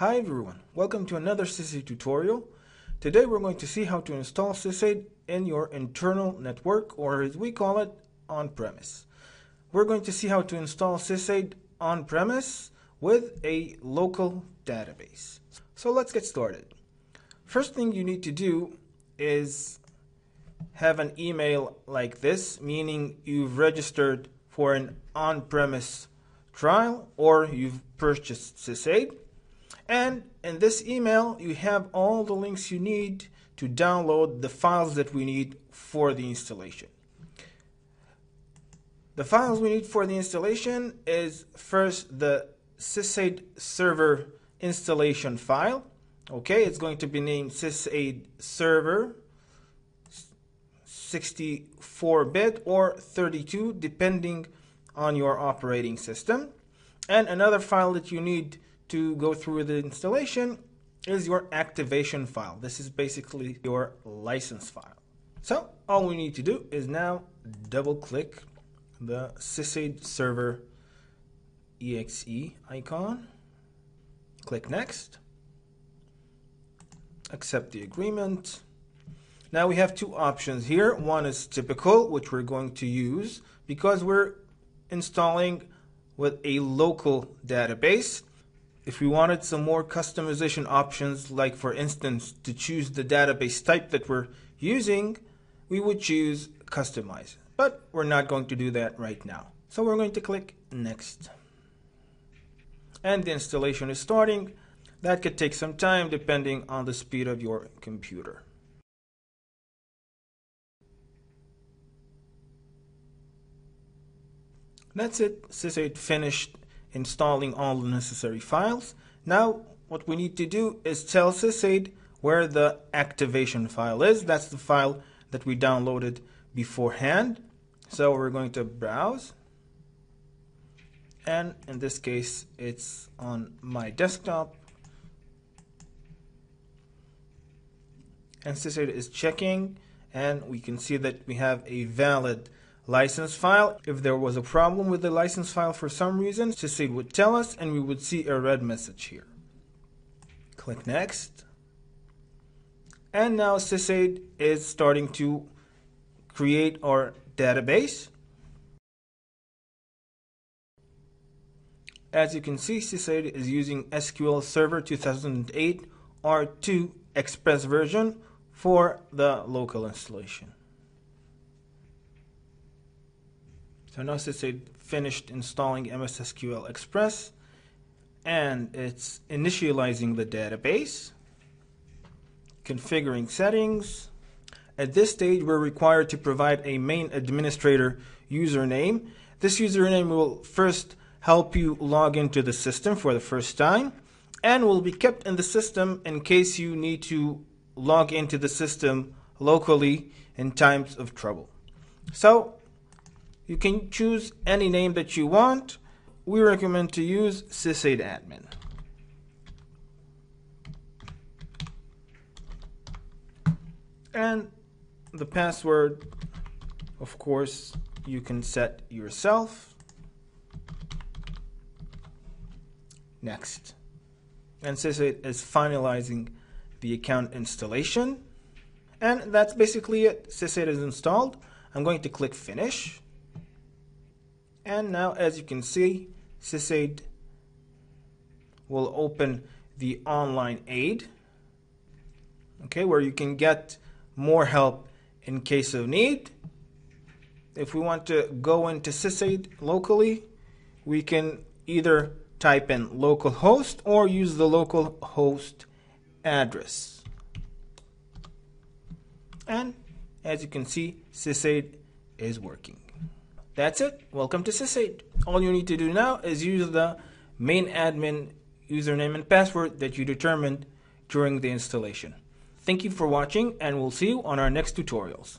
Hi everyone, welcome to another SysAid tutorial. Today we're going to see how to install SysAid in your internal network, or as we call it, on-premise. We're going to see how to install SysAid on-premise with a local database. So let's get started. First thing you need to do is have an email like this, meaning you've registered for an on-premise trial or you've purchased SysAid. And in this email, you have all the links you need to download the files that we need for the installation. The files we need for the installation is first the SysAid server installation file. Okay, it's going to be named SysAid server 64-bit or 32, depending on your operating system. And another file that you need to go through the installation is your activation file. This is basically your license file. So all we need to do is now double click the SysAid server exe icon, click next, accept the agreement. Now we have two options here. One is typical, which we're going to use because we're installing with a local database. If we wanted some more customization options, like for instance to choose the database type that we're using, we would choose customize. But we're not going to do that right now. So we're going to click next. And the installation is starting. That could take some time depending on the speed of your computer. That's it. SysAid finished installing all the necessary files. Now what we need to do is tell SysAid where the activation file is. That's the file that we downloaded beforehand. So we're going to browse, and in this case it's on my desktop, and SysAid is checking, and we can see that we have a valid license file. If there was a problem with the license file for some reason, SysAid would tell us and we would see a red message here. Click next. And now SysAid is starting to create our database. As you can see, SysAid is using SQL Server 2008 R2 Express version for the local installation. So now SysAid finished installing MS SQL Express, and it's initializing the database, configuring settings. At this stage, we're required to provide a main administrator username. This username will first help you log into the system for the first time, and will be kept in the system in case you need to log into the system locally in times of trouble. So you can choose any name that you want. We recommend to use SysAid admin. And the password, of course, you can set yourself. Next. And SysAid is finalizing the account installation. And that's basically it. SysAid is installed. I'm going to click finish. And now, as you can see, SysAid will open the online aid, okay, where you can get more help in case of need. If we want to go into SysAid locally, we can either type in localhost or use the localhost address. And as you can see, SysAid is working. That's it. Welcome to SysAid. All you need to do now is use the main admin username and password that you determined during the installation. Thank you for watching, and we'll see you on our next tutorials.